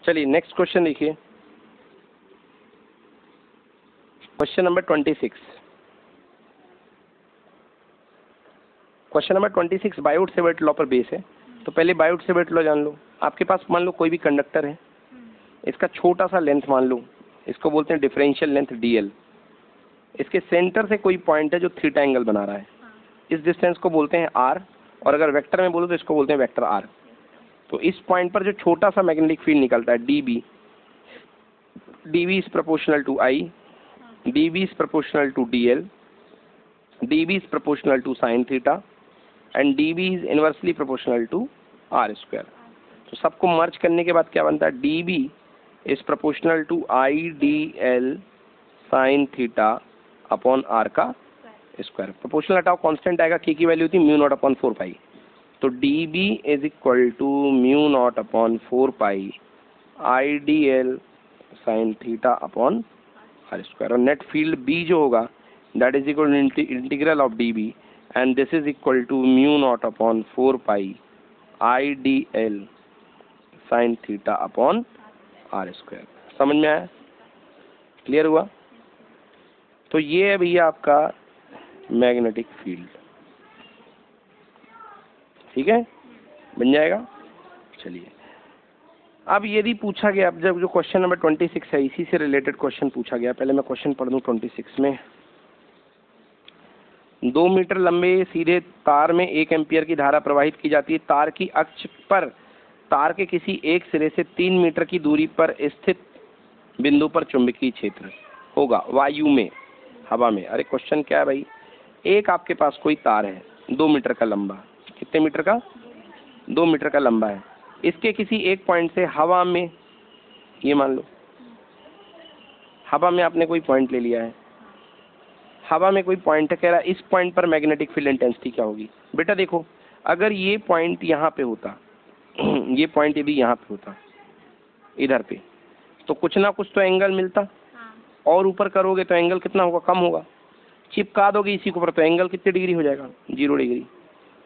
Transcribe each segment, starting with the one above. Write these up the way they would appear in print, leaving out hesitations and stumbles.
चलिए next question देखिए, question number 26। Question number 26 Biot Savart law पर बेस है। तो पहले बायोट सेवर्ट लॉ जान लो। आपके पास मान लो कोई भी कंडक्टर है, इसका छोटा सा लेंथ मान लो, इसको बोलते हैं डिफरेंशियल लेंथ dl। इसके सेंटर से कोई पॉइंट है जो थीटा एंगल बना रहा है, इस डिस्टेंस को बोलते हैं r, और अगर वेक्टर में बोलो तो इसको बोलते हैं वेक्टर r। तो इस पॉइंट पर जो छोटा सा मैग्नेटिक फील्ड निकलता है dB is proportional to I, dB is proportional to dl, dB is proportional to sine theta and dB is inversely proportional to r square. तो सबको मर्ज करने के बाद क्या बनता है, dB is proportional to I dl sine theta upon r का square. Proportional हटाओ, कांस्टेंट आएगा, k की वैल्यू थी म्यू नॉट अपॉन 4 पाई। तो dB is equal to mu naught upon 4 pi I dl sine theta upon r square. और net field B जो होगा that is equal to integral of dB and this is equal to mu naught upon 4 pi I dl sine theta upon r square. समझ में आया, clear हुआ? तो ये है भैया आपका मैग्नेटिक फील्ड, ठीक है, बन जाएगा। चलिए अब यदि पूछा गया, अब जब जो क्वेश्चन नंबर 26 है इसी से रिलेटेड क्वेश्चन पूछा गया, पहले मैं क्वेश्चन पढ़ दूं 26 में। 2 मीटर लंबे सीधे तार में 1 एम्पियर की धारा प्रवाहित की जाती है। तार की अक्ष पर तार के किसी एक सिरे से 3 मीटर की दूरी पर स्थित बिंदु पर चुंबकीय क्षेत्र होगा वायु में, हवा में। अरे क्वेश्चन क्या है भाई, एक आपके पास कोई तार है 2 मीटर का लंबा, कितने मीटर का, 2 मीटर का लंबा है। इसके किसी एक पॉइंट से हवा में, ये मान लो हवा में आपने कोई पॉइंट ले लिया है, हवा में कोई पॉइंट है, कह रहा है इस पॉइंट पर मैग्नेटिक फील्ड इंटेंसिटी क्या होगी। बेटा देखो, अगर ये पॉइंट यहाँ पे होता ये पॉइंट यदि यहाँ पे होता इधर पे, तो कुछ ना कुछ तो एंगल मिलता, और ऊपर करोगे तो एंगल कितना होगा, कम होगा। चिपका दोगे इसी के ऊपर तो एंगल कितने डिग्री हो जाएगा, 0 डिग्री।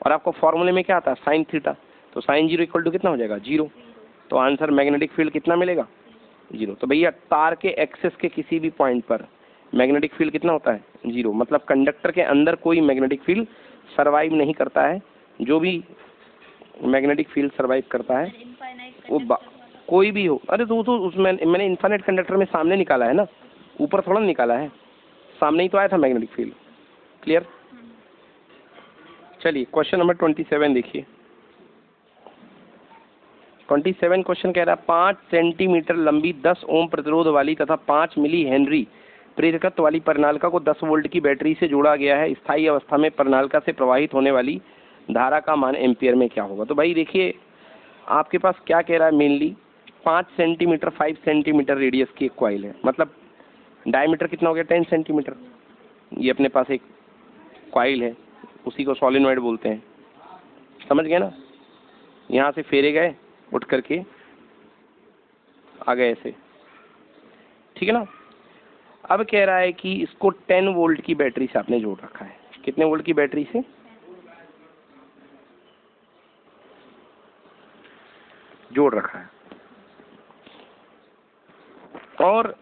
और आपको फॉर्मूले में क्या आता है, साइन थीटा, तो साइन 0 इक्वल टू कितना हो जाएगा, 0। तो आंसर मैग्नेटिक फील्ड कितना मिलेगा, 0। तो भैया तार के एक्सेस के किसी भी पॉइंट पर मैग्नेटिक फील्ड कितना होता है, 0। मतलब कंडक्टर के अंदर कोई मैग्नेटिक फील्ड सर्वाइव नहीं करता है। जो भी मैग्नेटिक फील्ड सर्वाइव करता है वो कोई भी हो। अरे तो उसमें मैंने इन्फाइनाइट कंडक्टर में सामने निकाला है ना, ऊपर थोड़ा निकाला है, सामने ही तो आया था मैग्नेटिक फील्ड। क्लियर? चलिए क्वेश्चन नंबर 27 देखिए। 27 क्वेश्चन कह रहा है 5 सेंटीमीटर लंबी 10 ओम प्रतिरोध वाली तथा 5 मिली हेनरी प्रेरकत्व वाली परिनालिका को 10 वोल्ट की बैटरी से जोड़ा गया है। स्थायी अवस्था में परिनालिका से प्रवाहित होने वाली धारा का मान एम्पियर में क्या होगा। तो भाई देखिए आपके पास क्या कह रहा है, मेनली 5 सेंटीमीटर 5 सेंटीमीटर रेडियस की एक कॉइल है, मतलब डायमीटर कितना हो गया, 10 सेंटीमीटर। ये अपने पास एक कॉइल है, उसी को सोलेनॉइड बोलते हैं, समझ गए ना। यहाँ से फेरे गए उठ करके आ गए ऐसे, ठीक है ना। अब कह रहा है कि इसको 10 वोल्ट की बैटरी से आपने जोड़ रखा है। कितने वोल्ट की बैटरी से जोड़ रखा है, और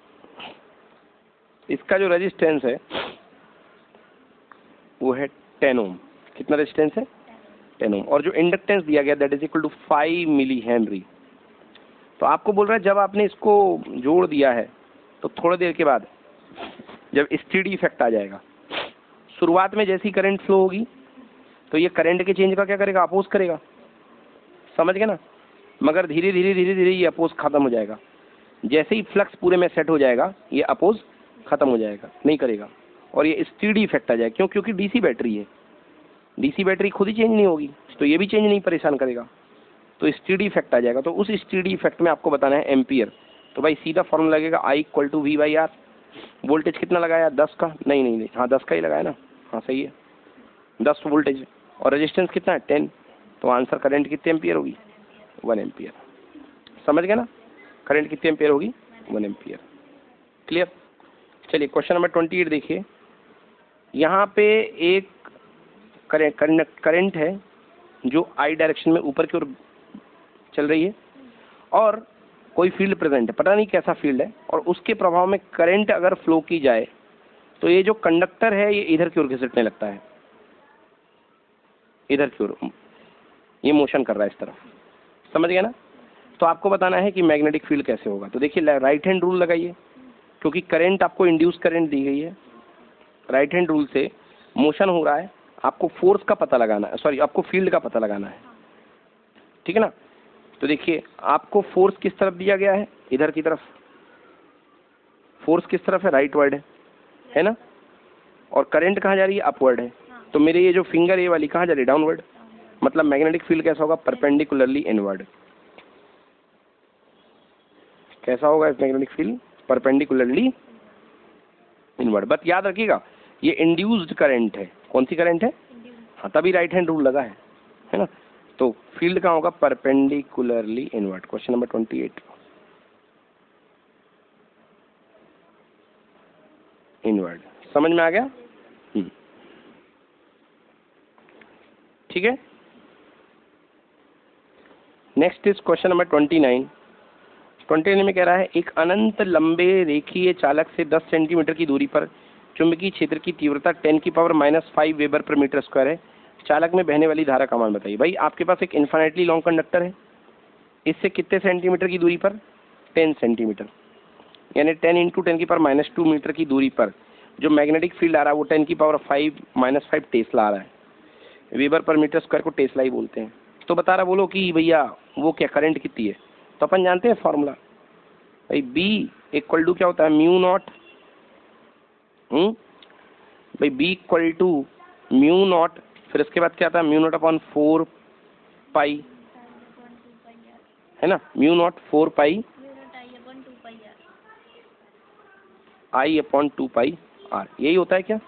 इसका जो रेजिस्टेंस है वो है 10 ओम। कितना रेजिस्टेंस है, 10 ओम। और जो इंडक्टेंस दिया गया that is equal to 5 milli henry. तो आपको बोल रहा है जब आपने इसको जोड़ दिया है तो थोड़ी देर के बाद जब स्टेडी इफेक्ट आ जाएगा, शुरुआत में जैसी करंट फ्लो होगी तो ये करंट के चेंज का क्या करेगा, अपोज करेगा, समझ गए ना। मगर धीरे धीरे धीरे धीरे ये अपोज खत्म हो जाएगा। जैसे ही फ्लक्स पूरे में सेट हो जाएगा ये अपोज खत्म हो जाएगा, नहीं करेगा, और ये स्टेडी इफेक्ट आ जाएगा। क्यों, क्योंकि डीसी बैटरी है, डीसी बैटरी खुद ही चेंज नहीं होगी तो ये भी चेंज नहीं परेशान करेगा, तो स्टेडी इफेक्ट आ जाएगा। तो उस स्टेडी इफेक्ट में आपको बताना है एम्पियर। तो भाई सीधा फॉर्मूला लगेगा I equal to V/R। Voltage कितना लगाया, 10 का, नहीं, हाँ 10 का ही लगाया ना, हाँ सही है, 10 वोल्टेज, और रेजिस्टेंस कितना है 10। तो आंसर करंट कितने एम्पियर होगी, 1 एम्पियर। समझ गए ना, करंट कितने एम्पियर होगी, 1 एम्पियर। क्लियर? चलिए क्वेश्चन नंबर 28 देखिए। यहाँ पे एक करंट है जो I डायरेक्शन में ऊपर की ओर चल रही है, और कोई फील्ड प्रेजेंट है, पता नहीं कैसा फील्ड है, और उसके प्रभाव में करंट अगर फ्लो की जाए तो ये जो कंडक्टर है ये इधर की ओर घिसटने लगता है, इधर की ओर ये मोशन कर रहा है इस तरफ, समझ गए ना। तो आपको बताना है कि मैग्नेटिक फील्ड कैसे होगा। तो देखिए राइट हैंड रूल लगाइए, क्योंकि करंट आपको इंड्यूस करंट दी गई है, राइट हैंड रूल से मोशन हो रहा है, आपको फोर्स का पता लगाना है, सॉरी आपको फील्ड का पता लगाना है, ठीक है ना। तो देखिए आपको फोर्स किस तरफ दिया गया है, इधर की तरफ, फोर्स किस तरफ है, राइट वर्ड है ना, और करंट कहाँ जा रही है, अपवर्ड है। तो मेरे ये जो फिंगर ये वाली कहाँ जा रही है, डाउनवर्ड, मतलब मैग्नेटिक फील्ड कैसा होगा, परपेंडिकुलरली इनवर्ड। कैसा होगा magnetic field, perpendicularly inward. But याद रखिएगा ये इंड्यूस्ड करंट है, कौन सी करंट है, हाँ तभी राइट हैंड रूल लगा है ना। तो फील्ड कहाँ होगा, perpendicularly inward. Question number 28 inward, समझ में आ गया। ठीक है, नेक्स्ट इज क्वेश्चन नंबर 29। 29 में कह रहा है एक अनंत लंबे रेखीय चालक से 10 सेंटीमीटर की दूरी पर चुंबकीय क्षेत्र की तीव्रता 10⁻⁻5 वेबर पर मीटर स्क्वायर है, चालक में बहने वाली धारा का मान बताइए। भाई आपके पास एक इन्फिनिटली लॉन्ग कंडक्टर है, इससे कितने सेंटीमीटर की दूरी पर, 10 सेंटीमीटर, यानी 10 × 10⁻2 मीटर की दूरी पर जो मैग्नेटिक फील्ड आ रहा है वो 10⁻5 टेस्ला आ रहा है। वेबर पर मीटर स्क्वायर को टेस्ला ही बोलते हैं। तो बता रहा बोलो कि भैया वो क्या करंट कितनी है, तो अपन जानते हैं फॉर्मूला भाई, B इक्वल टू क्या होता है, म्यू नॉट, भाई B equal to mu naught, फिर इसके बाद क्या आता है, म्यू नॉट अपॉन 4 पाई, है ना, mu naught 4 pi I upon 2 pi R, यही होता है क्या।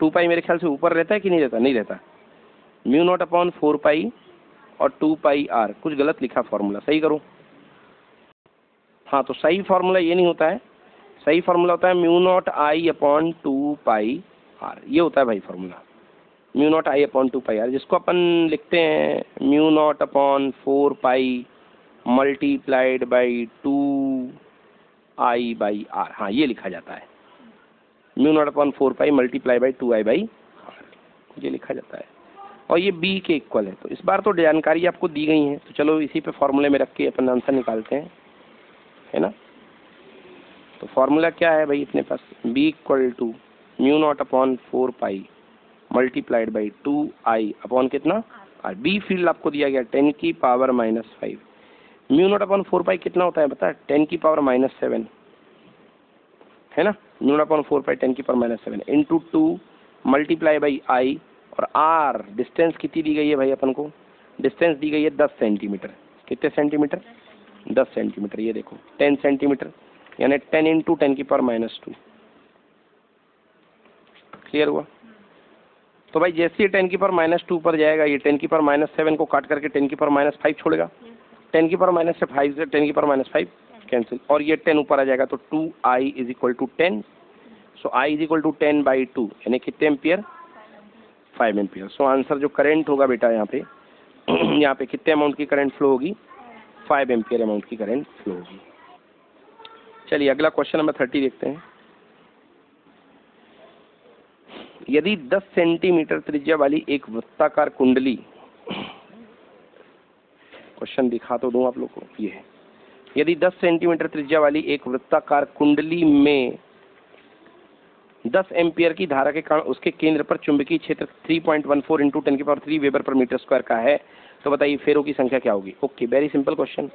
2 पाई मेरे ख्याल से ऊपर रहता है कि नहीं रहता, नहीं रहता, म्यू नॉट अपॉन 4 पाई और 2 पाई R, कुछ गलत लिखा फॉर्मूला, सही करो। हाँ तो सही फॉर्मूला ये नहीं होता है, सही फॉर्मूला होता है mu not I upon 2 pi R, ये होता है भाई formula, mu naught I upon 2 pi R, जिसको अपन लिखते हैं mu naught upon 4 pi multiplied by 2I by R, हाँ ये लिखा जाता है, mu naught upon 4 pi multiply by 2I by R, ये लिखा जाता है, और ये B के इक्वल है। तो इस बार तो जानकारी आपको दी गई है, तो चलो इसी पे फॉर्मूले में रख के अपन आंसर निकालते हैं, है ना। तो फॉर्मूला क्या है भाई अपने पास, B equal to mu naught upon 4 pi multiplied by 2I upon कितना R, B फील्ड आपको दिया गया 10⁻⁻5, म्यू नॉट अपॉन 4 पाई कितना होता है बता, 10⁻⁷, है ना, mu naught upon 4 pi 10⁻⁷ into 2 multiply by I, और R डिस्टेंस कितनी दी गई है भाई अपन को, डिस्टेंस दी गई है 10 सेंटीमीटर, कितने सेंटीमीटर, 10 सेंटीमीटर, ये देखो 10 सेंटीमीटर यानी 10 × 10⁻², क्लियर हुआ। तो भाई जैसे ये 10⁻² पर जाएगा ये 10⁻7 को काट करके 10⁻5 छोड़ेगा, 10⁻5 से 10⁻5 कैंसिल, और ये 10 ऊपर आ जाएगा तो 2I is equal to 10, so I is equal to 10/2 यानी कितने एम्पियर, 5 एम्पियर। सो आंसर जो करंट होगा बेटा यहाँ पे यहाँ पे कितने अमाउंट की करंट फ्लो होगी, 5 एम्पियर अमाउंट की करंट फ्लो होगी। चलिए अगला क्वेश्चन नंबर 30 देखते हैं। यदि 10 सेंटीमीटर त्रिज्या वाली एक वृत्ताकार कुंडली, क्वेश्चन दिखा तो दूं आप लोग को, ये है, यदि 10 सेंटीमीटर त्रिज्या वाली एक वृत्ताकार कुंडली में 10 एम्पियर की धारा के कारण उसके केंद्र पर चुंबकीय क्षेत्र 3.14 × 10⁻³ वेबर पर मीटर स्क्वायर का है, तो बताइए फेरों की संख्या क्या होगी। ओके, वेरी सिंपल क्वेश्चन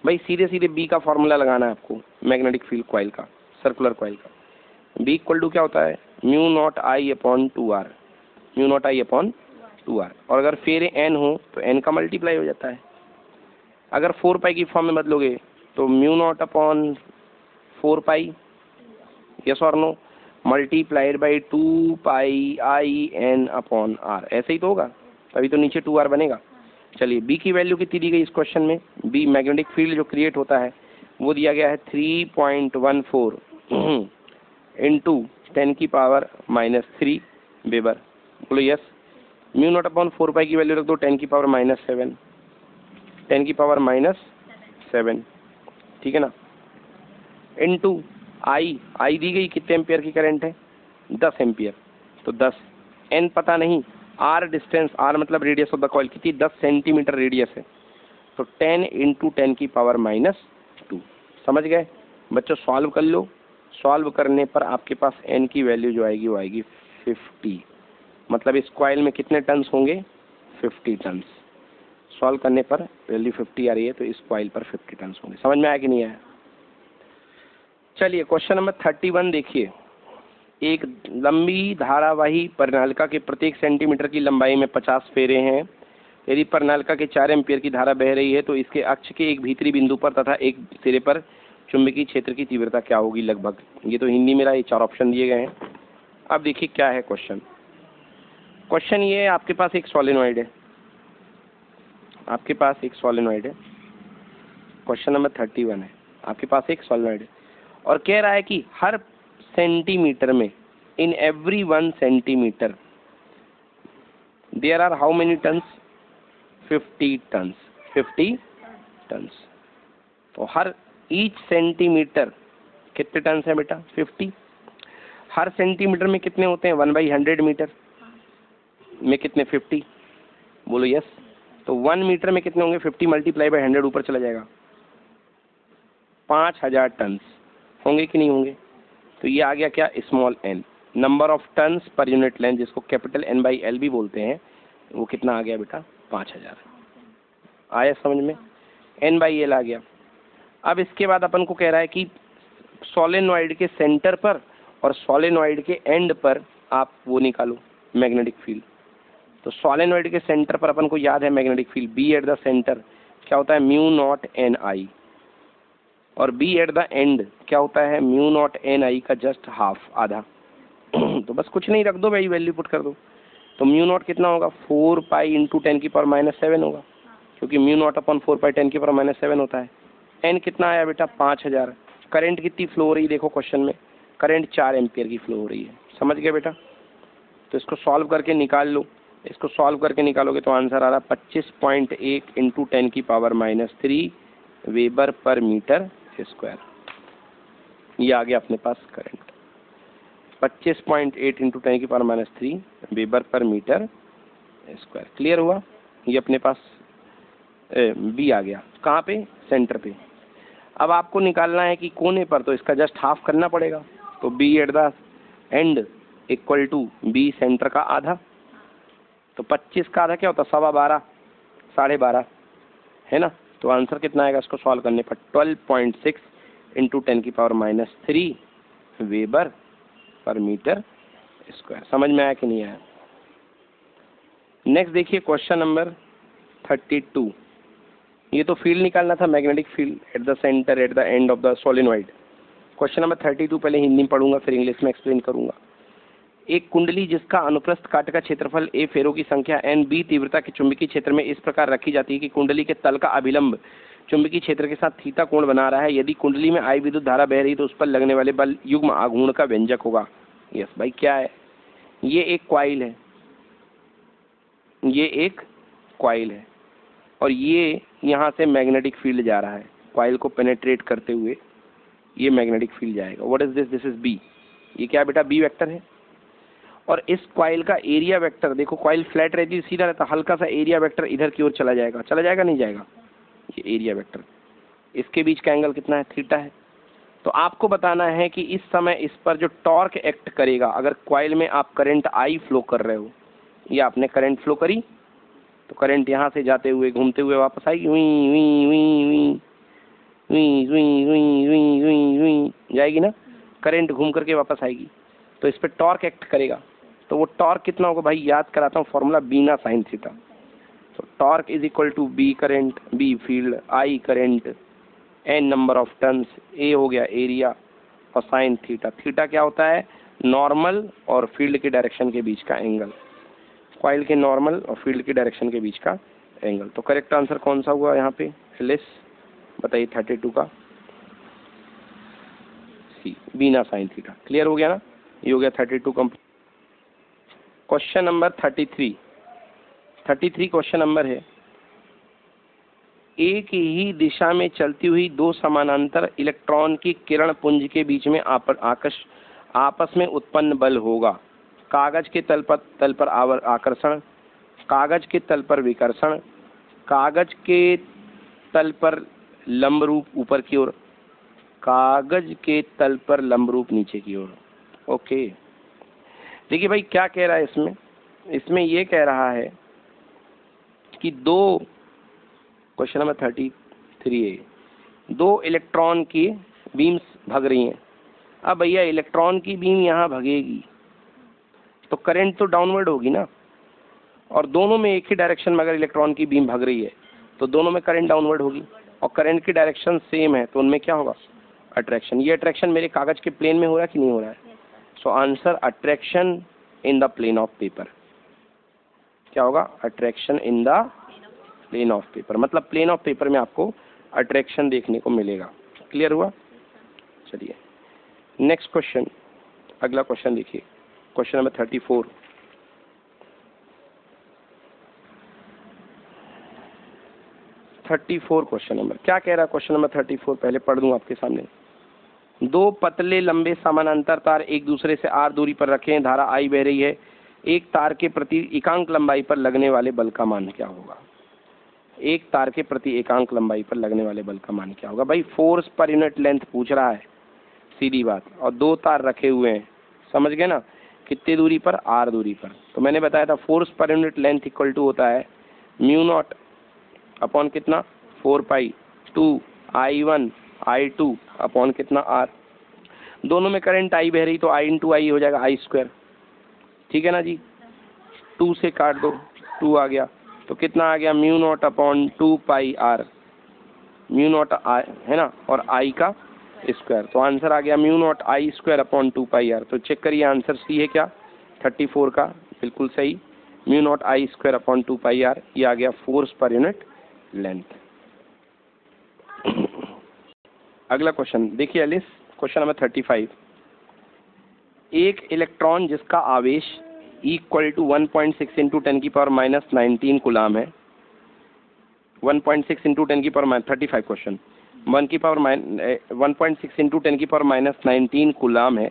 भाई, सीधे सीधे B का फॉर्मूला लगाना है आपको, मैग्नेटिक फील्ड कॉइल का, सर्कुलर कॉइल का। B इक्वल टू क्या होता है, mu not I upon 2R, mu naught I upon 2R, और अगर फेरे N हो तो N का मल्टीप्लाई हो जाता है। अगर 4 पाई की फॉर्म में बदलोगे तो mu naught upon 4 pi, yes और no, multiplied by 2 pi IN upon R, ऐसे ही तो होगा, तभी तो नीचे 2R बनेगा। चलिए B की वैल्यू कितनी दी गई इस क्वेश्चन में, B मैग्नेटिक फील्ड जो क्रिएट होता है वो दिया गया है 3.14 इंटू 10⁻³ वेबर, बोलो यस। म्यू नॉट अपॉन 4 पाई की वैल्यू रख दो 10⁻⁷, 10⁻⁷ 7, ठीक है ना, इनटू आई दी गई कितने एम्पियर की करंट है, 10 एम्पियर, तो 10, एन पता नहीं, आर डिस्टेंस, आर मतलब रेडियस ऑफ द कॉइल, कितनी 10 सेंटीमीटर रेडियस है, तो 10 इंटू 10 की पावर -2। समझ गए बच्चों? सॉल्व कर लो, सॉल्व करने पर आपके पास एन की वैल्यू जो आएगी वो आएगी 50, मतलब इस कॉइल में कितने टन्स होंगे, 50 टन्स। सॉल्व करने पर वैल्यू 50 आ रही है, तो इस कॉइल पर 50 टन्स होंगे। समझ में आया कि नहीं आया? चलिए क्वेश्चन नंबर 31 देखिए। एक लंबी धारावाही परिनालिका के प्रत्येक सेंटीमीटर की लंबाई में 50 फेरे हैं। यदि परिनालिका के 4 एम्पियर की धारा बह रही है तो इसके अक्ष के एक भीतरी बिंदु पर तथा एक सिरे पर चुंबकीय क्षेत्र की तीव्रता क्या होगी लगभग। ये तो हिंदी में, ये 4 ऑप्शन दिए गए हैं। अब देखिए क्या है क्वेश्चन। क्वेश्चन ये है, आपके पास एक सोलेनॉइड है, आपके पास एक सोलेनॉइड है, क्वेश्चन नंबर 31 है, आपके पास एक सोलेनॉइड है और कह रहा है कि हर सेंटीमीटर में, in every 1 centimetre there are how many turns, 50 turns, 50 turns. तो हर ईच सेंटीमीटर कितने टन्स है बेटा, 50। हर सेंटीमीटर में कितने होते हैं, 1/100 मीटर में कितने, 50। बोलो यस। तो 1 मीटर में कितने होंगे, 50 मल्टीप्लाई बाय 100 ऊपर चला जाएगा, 5000 टन्स होंगे कि नहीं होंगे। तो ये आ गया क्या, small N, number of turns per unit length, जिसको कैपिटल N/L भी बोलते हैं, वो कितना आ गया बेटा, 5000। आया समझ में, N/L आ गया। अब इसके बाद अपन को कह रहा है कि सोलेनॉइड के सेंटर पर और सोलेनॉइड के एंड पर आप वो निकालो मैग्नेटिक फील्ड। तो सोलेनॉइड के सेंटर पर अपन को याद है magnetic field, B at the centre क्या होता है, μ0Ni, और बी एट द एंड क्या होता है, μ0Ni का जस्ट हाफ, आधा। तो बस कुछ नहीं, रख दो भाई, वैल्यू पुट कर दो। तो μ0 कितना होगा, 4 पाई इंटू 10 की पावर -7 होगा, क्योंकि μ0 अपॉन 4 पाई 10 की पावर -7 होता है। एन कितना आया बेटा, 5000। करंट कितनी फ्लो हो रही है, देखो क्वेश्चन में, करंट 4 एम्पियर की फ्लो हो रही है। समझ गए बेटा? तो इसको सॉल्व करके निकाल लो। इसको सॉल्व करके निकालोगे तो आंसर आ रहा 25.1 इंटू 10 की power -3 weber per metre square. ये आ गया अपने पास करंट, 25.8 इंटू 10 की power -3 weber per metre square. Clear हुआ? ये अपने पास बी आ गया, कहाँ पे, सेंटर पे। अब आपको निकालना है कि कोने पर, तो इसका जस्ट हाफ करना पड़ेगा। तो B at the end equal to B centre का आधा। तो 25 का आधा क्या होता है, 12.25, 12.5 है ना। तो आंसर कितना आएगा इसको सॉल्व करने पर, 12.6 इंटू 10 की power -3 weber per metre square. समझ में आया कि नहीं आया? नेक्स्ट देखिए क्वेश्चन नंबर 32। ये तो फील्ड निकालना था, magnetic field at the centre at the end of the solenoid. Question number 32 पहले हिंदी में पढ़ूंगा, फिर इंग्लिश में एक्सप्लेन करूंगा। एक कुंडली जिसका अनुप्रस्थ काट का क्षेत्रफल a, फेरों की संख्या n, b तीव्रता के चुंबकीय क्षेत्र में इस प्रकार रखी जाती है कि कुंडली के तल का अभिलंब चुंबकीय क्षेत्र के साथ थीटा कोण बना रहा है। यदि कुंडली में I विद्युत धारा बह रही तो उस पर लगने वाले बल युग्म आघूर्ण का व्यंजक होगा। यस भाई, क्या है, ये एक कॉइल है, ये एक कॉइल है और ये यहाँ से मैग्नेटिक फील्ड जा रहा है, कॉइल को पेनेट्रेट करते हुए ये मैग्नेटिक फील्ड जाएगा। What is this, this is B. ये क्या बेटा, बी वेक्टर है। और इस कॉइल का एरिया वेक्टर देखो, कॉइल फ्लैट रहती है, सीधा रहता, हल्का सा एरिया वेक्टर इधर की ओर चला जाएगा, चला जाएगा नहीं जाएगा, ये एरिया वेक्टर। इसके बीच का एंगल कितना है, थीटा है। तो आपको बताना है कि इस समय इस पर जो टॉर्क एक्ट करेगा, अगर कॉइल में आप करंट आई फ्लो कर रहे हो, या आपने करंट फ्लो करी, तो करंट यहाँ से जाते हुए घूमते हुए वापस आएगी, वी वी वी वी वी वी वी वी वी वी जाएगी ना, करंट घूम करके वापस आएगी। तो इस पर टॉर्क एक्ट करेगा। तो वो टॉर्क कितना होगा भाई, याद कराता हूँ फॉर्मूला, बीना साइन थीटा। तो torque is equal to B current, B field, I current, N number of turns, A हो गया एरिया, और साइन थीटा। थीटा क्या होता है, नॉर्मल और फील्ड के डायरेक्शन के बीच का एंगल, कॉइल के नॉर्मल और फील्ड के डायरेक्शन के बीच का एंगल। तो करेक्ट आंसर कौन सा हुआ यहाँ पे, एलिस बताइए, 32 का सी, बीना साइन थीटा। क्लियर हो गया ना, ये हो गया 32 complete. Question number 33 question number है, एक ही दिशा में चलती हुई दो समानांतर इलेक्ट्रॉन की किरण पुंज के बीच में आपस में उत्पन्न बल होगा। कागज के तल पर आकर्षण, कागज के तल पर विकर्षण, कागज के तल पर लंब रूप ऊपर की ओर, कागज के तल पर लंब रूप नीचे की ओर। ओके, देखिए भाई क्या कह रहा है इसमें ये कह रहा है कि दो, क्वेश्चन नंबर 33 है, दो इलेक्ट्रॉन की बीम्स भग रही हैं। अब भैया इलेक्ट्रॉन की बीम यहाँ भगेगी तो करंट तो डाउनवर्ड होगी ना, और दोनों में एक ही डायरेक्शन में अगर इलेक्ट्रॉन की बीम भग रही है तो दोनों में करंट डाउनवर्ड होगी, और करंट की डायरेक्शन सेम है तो उनमें क्या होगा, अट्रैक्शन। ये अट्रैक्शन मेरे कागज के प्लेन में हो रहा है कि नहीं हो रहा है? So answer attraction in the plane of paper. क्या होगा? Attraction in the plane of paper, मतलब प्लेन ऑफ पेपर में आपको अट्रैक्शन देखने को मिलेगा। क्लियर हुआ? चलिए नेक्स्ट क्वेश्चन, अगला क्वेश्चन देखिए, क्वेश्चन नंबर 34। क्वेश्चन नंबर क्या कह रहा है? क्वेश्चन नंबर 34 पहले पढ़ दूं आपके सामने। दो पतले लंबे समानांतर तार एक दूसरे से r दूरी पर रखे हैं, धारा I बह रही है। एक तार के प्रति एकांक लंबाई पर लगने वाले बल का मान क्या होगा? एक तार के प्रति एकांक लंबाई पर लगने वाले बल का मान क्या होगा? भाई फोर्स पर यूनिट लेंथ पूछ रहा है, सीधी बात, और दो तार रखे हुए हैं, समझ गए ना, कितनी दूरी पर? r दूरी पर। तो मैंने बताया था फोर्स पर यूनिट लेंथ इक्वल टू होता है म्यू नॉट अपॉन कितना, 4 पाई 2 I1 I2 अपॉन कितना r। दोनों में करंट I बह रही तो I इंटू आई हो जाएगा I स्क्वायर, ठीक है ना जी। 2 से काट दो, 2 आ गया तो कितना आ गया, mu naught upon 2 pi r, mu not I है ना, और I का स्क्वायर। तो आंसर आ गया mu naught I square upon 2 pi r। तो चेक करिए आंसर सी है क्या, 34 का, बिल्कुल सही, mu naught I square upon 2 pi r। ये आ गया फोर्स पर यूनिट लेंथ। अगला क्वेश्चन देखिए एलिस, क्वेश्चन नंबर 35। एक इलेक्ट्रॉन जिसका आवेश इक्वल टू 1.6 इंटू 10 की पावर माइनस 19 कूलाम है, 1.6 इंटू 10 की पावर 35 क्वेश्चन, 1.6 इंटू 10 की पावर माइनस 19 कूलाम है,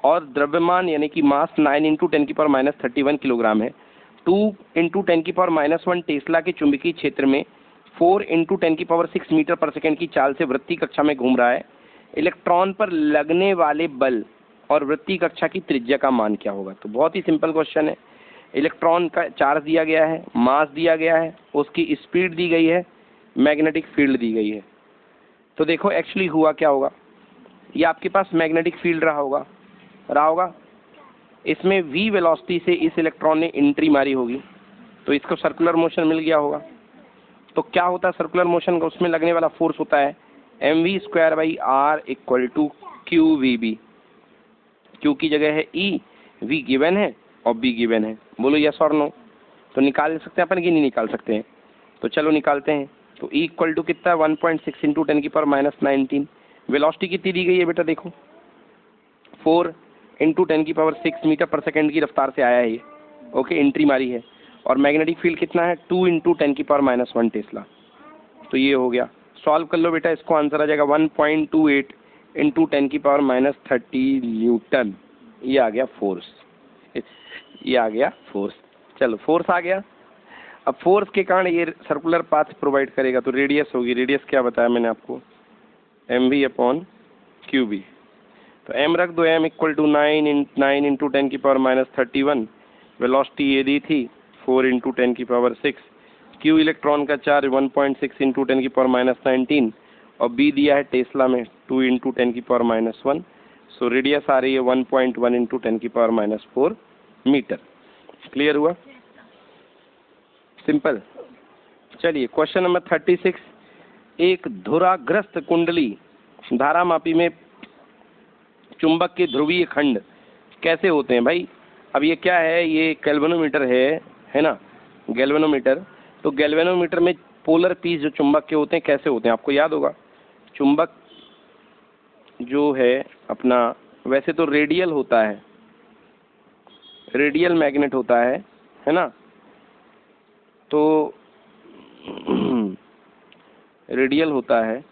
और द्रव्यमान यानी कि मास 9 इंटू 10 की पावर माइनस 31 किलोग्राम है। 2 इंटू 10 की पावर माइनस 1 टेस्ला के चुंबकीय क्षेत्र में 4 इंटू 10 की पावर 6 मीटर पर सेकेंड की चाल से वृत्तीय कक्षा में घूम रहा है। इलेक्ट्रॉन पर लगने वाले बल और वृत्तीय कक्षा की त्रिज्या का मान क्या होगा? तो बहुत ही सिंपल क्वेश्चन है। इलेक्ट्रॉन का चार्ज दिया गया है, मास दिया गया है, उसकी स्पीड दी गई है, मैग्नेटिक फील्ड दी गई है। तो देखो एक्चुअली हुआ क्या होगा, ये आपके पास मैग्नेटिक फील्ड रहा होगा, इसमें v वेलोसिटी से इस इलेक्ट्रॉन ने एंट्री मारी होगी, तो इसको सर्कुलर मोशन मिल गया होगा। तो क्या होता है सर्कुलर मोशन का, उसमें लगने वाला फोर्स होता है mv square by r equal to qvb। Q की जगह है E, V गिवन है और B गिवन है। बोलो यस और नो। तो निकाल सकते हैं अपन कि नहीं निकाल सकते हैं? तो चलो निकालते हैं। तो E इक्वल टू कितना है, 1.6 इंटू 10 की पावर माइनस 19। वेलोसिटी कितनी दी गई है बेटा, देखो 4 इंटू 10 की पावर 6 मीटर पर सेकेंड की रफ्तार से आया है ये, ओके, एंट्री मारी है। और मैग्नेटिक फील्ड कितना है, 2 इंटू 10 की पावर माइनस 1 टेस्ला। तो ये हो गया, सॉल्व कर लो बेटा, इसको आंसर आ जाएगा 1.28 इंटू 10 की पावर माइनस 30 न्यूटन। ये आ गया फोर्स, ये आ गया फोर्स। चलो फोर्स आ गया। अब फोर्स के कारण ये सर्कुलर पाथ प्रोवाइड करेगा, तो रेडियस होगी, रेडियस क्या बताया मैंने आपको, mv अपॉन qb। तो m रख दो, m इक्वल टू 9 इंटू 10 की पावर माइनस 31। वेलोसिटी ये दी थी 4 इंटू 10 की पावर 6। q इलेक्ट्रॉन का चार्ज 1.6 इंटू 10 की पावर माइनस 19, और b दिया है टेस्ला में 2 इंटू 10 की पावर माइनस 1। सो रेडियस आ रही है 1.1 इंटू 10 की पावर माइनस 4 मीटर। क्लियर हुआ? सिंपल। चलिए क्वेश्चन नंबर 36। एक धुराग्रस्त कुंडली धारामापी में चुंबक के ध्रुवीय खंड कैसे होते हैं भाई? अब ये क्या है, ये गैल्वेनोमीटर है ना, गैल्वेनोमीटर। तो गैल्वेनोमीटर में पोलर पीस जो चुंबक के होते हैं कैसे होते हैं, आपको याद होगा। चुंबक जो है अपना वैसे तो रेडियल होता है, रेडियल मैग्नेट होता है ना। तो रेडियल होता है,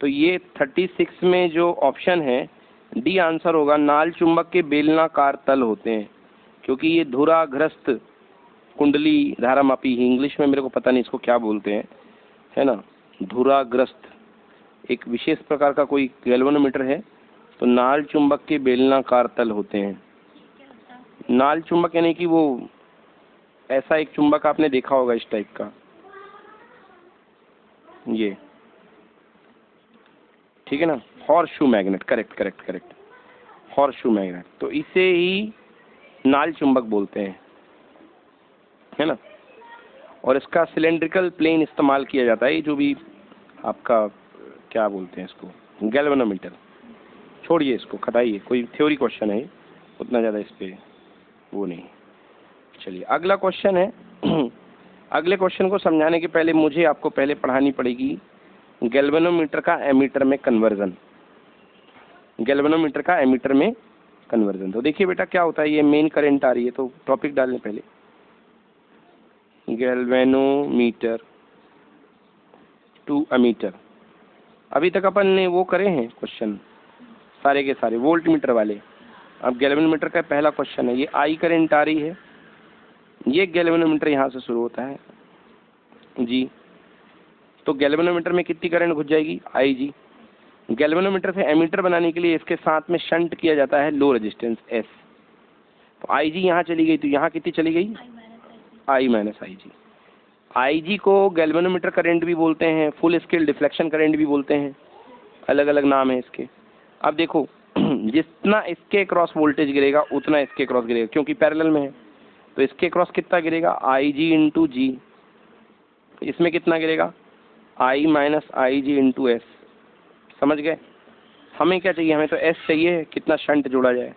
तो ये 36 में जो ऑप्शन है डी आंसर होगा। नाल चुंबक के बेलनाकार तल होते हैं, क्योंकि ये धुराग्रस्त कुंडली धारामापी, इंग्लिश में मेरे को पता नहीं इसको क्या बोलते हैं, है ना, धुराग्रस्त एक विशेष प्रकार का कोई गैल्वेनोमीटर है। तो नाल चुंबक के बेलनाकार तल होते हैं। नाल चुंबक यानी कि वो ऐसा एक चुंबक आपने देखा होगा इस टाइप का, ये ठीक है ना, horse shoe magnet, correct correct correct, horse shoe magnet, तो इसे ही नाल चुंबक बोलते हैं, है ना। और इसका सिलेंड्रिकल प्लेन इस्तेमाल किया जाता है, जो भी आपका क्या बोलते हैं इसको, गैल्वेनोमीटर। छोड़िए इसको, खटाइए, कोई थ्योरी क्वेश्चन है, उतना ज़्यादा इस पे वो नहीं। चलिए अगला क्वेश्चन है। अगले क्वेश्चन को समझाने के पहले मुझे आपको पहले पढ़ानी पड़ेगी गैल्वेनोमीटर का एमीटर में कन्वर्जन। गैल्वेनोमीटर का एमीटर में कन्वर्जन, तो देखिए बेटा क्या होता है, ये मेन करंट आ रही है, तो टॉपिक डालने पहले गैल्वेनोमीटर टू एमीटर। अभी तक अपन ने वो करे हैं क्वेश्चन सारे के सारे वोल्ट मीटर वाले। अब गैल्वेनोमीटर का पहला क्वेश्चन है, ये आई करंट आ रही है, ये गैल्वेनोमीटर यहाँ से शुरू होता है जी, तो गैल्वेनोमीटर में कितनी करंट घुस जाएगी, आई जी। गैल्वेनोमीटर से एमीटर बनाने के लिए इसके साथ में शंट किया जाता है लो रेजिस्टेंस एस, तो आई जी यहाँ चली गई, तो यहाँ कितनी चली गई, आई माइनस आई जी। आई जी को गैल्वेनोमीटर करंट भी बोलते हैं, फुल स्केल डिफ्लेक्शन करंट भी बोलते हैं, अलग अलग नाम है इसके। अब देखो जितना इसके क्रॉस वोल्टेज गिरेगा उतना इसके क्रॉस गिरेगा, क्योंकि पैरेलल में है, तो इसके क्रॉस कितना गिरेगा, आई जी इंटू जी, इसमें कितना गिरेगा, आई minus I G into S. समझ गए। हमें क्या चाहिए, हमें तो एस चाहिए, कितना शंट जोड़ा जाए,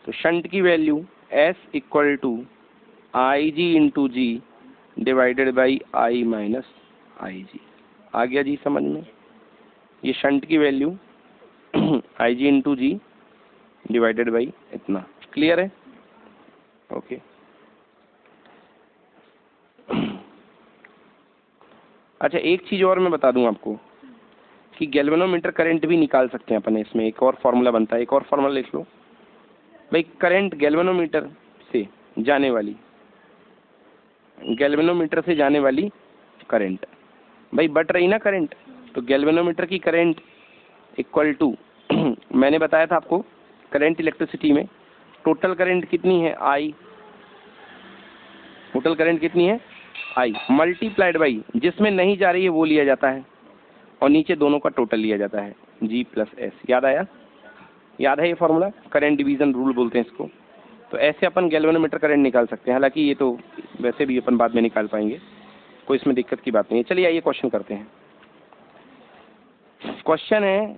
तो शंट की value S equal to I G into G divided by I minus I G. आ गया जी समझ में, ये शंट की value I G into G divided by इतना। क्लियर है, ओके। अच्छा एक चीज़ और मैं बता दूं आपको कि गैल्वेनोमीटर करंट भी निकाल सकते हैं अपन, इसमें एक और फार्मूला बनता है, एक और फार्मूला लिख लो भाई। करंट गैल्वेनोमीटर से जाने वाली, गैल्वेनोमीटर से जाने वाली करंट भाई बट रही ना करंट, तो गैल्वेनोमीटर की करंट इक्वल टू मैंने बताया था आपको करंट इलेक्ट्रिसिटी में टोटल करंट कितनी है, आई, टोटल करंट कितनी है, आई, मल्टीप्लाइड बाई जिसमें नहीं जा रही है वो लिया जाता है, और नीचे दोनों का टोटल लिया जाता है, जी प्लस एस। याद आया, याद है ये फॉर्मूला, करंट डिवीजन रूल बोलते हैं इसको। तो ऐसे अपन गैल्वेनोमीटर करंट निकाल सकते हैं, हालांकि ये तो वैसे भी अपन बाद में निकाल पाएंगे, कोई इसमें दिक्कत की बात नहीं है। चलिए आइए क्वेश्चन करते हैं। क्वेश्चन है,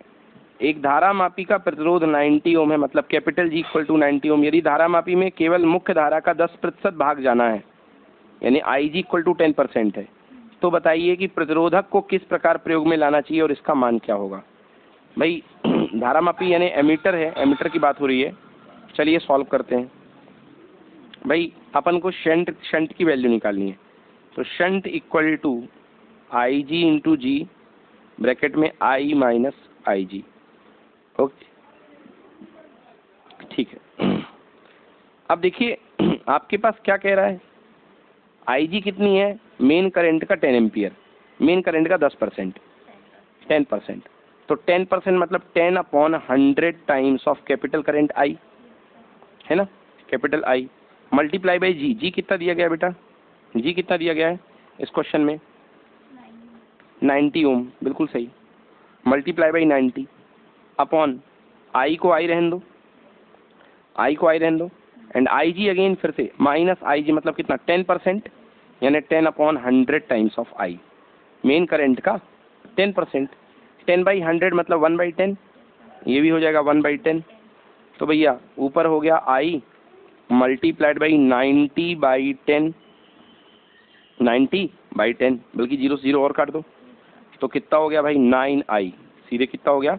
एक धारामापी का प्रतिरोध 90 ओम है, मतलब कैपिटल जी इक्वल टू 90 ओम। यदि धारामापी में केवल मुख्य धारा का 10% भाग जाना है, यानी आई जी इक्वल टू 10% है, तो बताइए कि प्रतिरोधक को किस प्रकार प्रयोग में लाना चाहिए और इसका मान क्या होगा। भाई धारामापी यानी एमीटर है, एमीटर की बात हो रही है। चलिए सॉल्व करते हैं। भाई अपन को शंट की वैल्यू निकालनी है, तो shunt equal to I G into G bracket में I minus I ji, okay ठीक है। अब देखिए आपके पास क्या कह रहा है, आई जी कितनी है, मेन करंट का 10 एम्पियर, मेन करंट का 10%, 10%, तो 10% मतलब 10/100 times of capital current I, है ना, कैपिटल आई मल्टीप्लाई बाई जी। जी कितना दिया गया बेटा, जी कितना दिया गया है इस क्वेश्चन में, 90 ओम, बिल्कुल सही, मल्टीप्लाई बाई 90 अपॉन आई को आई रहने दो, आई को आई रहने दो, एंड आई जी अगेन फिर से माइनस आई जी, मतलब कितना 10%, यानी 10/100 times of I, main current का 10%, 10/100 मतलब 1/10, ये भी हो जाएगा 1/10। तो भैया ऊपर हो गया आई मल्टीप्लाइड बाई 90/10, 90/10, बल्कि 0 से 0 और काट दो, तो कितना हो गया भाई 9i, सीधे कितना हो गया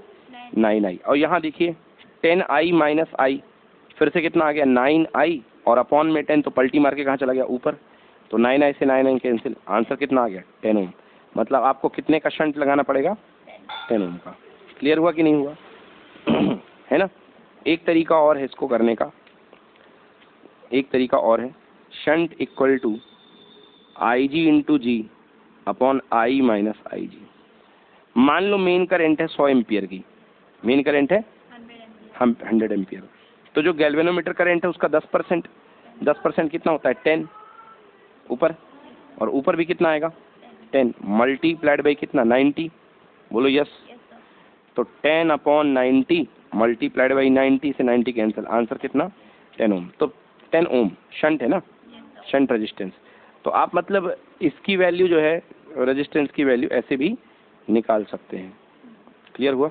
9i। और यहाँ देखिए 10i माइनस आई, फिर से कितना आ गया 9i, और अपॉन में 10, तो पलटी मार के कहाँ चला गया ऊपर, तो 9i से 9i कैंसिल, आंसर कितना आ गया 10 ओम। मतलब आपको कितने का शंट लगाना पड़ेगा, 10 ओम का। क्लियर हुआ कि नहीं हुआ? है ना। एक तरीका और है इसको करने का, एक तरीका और है, shunt equal to I G into G upon I minus I G. मान लो मेन करंट है 100 एम्पियर की, मेन करंट है 100 एम्पियर, तो जो गैल्वेनोमीटर करंट है उसका 10%, 10% कितना होता है 10 ऊपर, और ऊपर भी कितना आएगा 10 मल्टीप्लाइड बाई कितना 90, बोलो यस। तो 10 अपॉन 90 मल्टीप्लाइड बाई 90 से 90 कैंसिल, आंसर कितना 10 ओम। तो 10 ओम शंट है ना, शंट रेजिस्टेंस। तो आप मतलब इसकी वैल्यू जो है रेजिस्टेंस की वैल्यू ऐसे भी निकाल सकते हैं। क्लियर हुआ?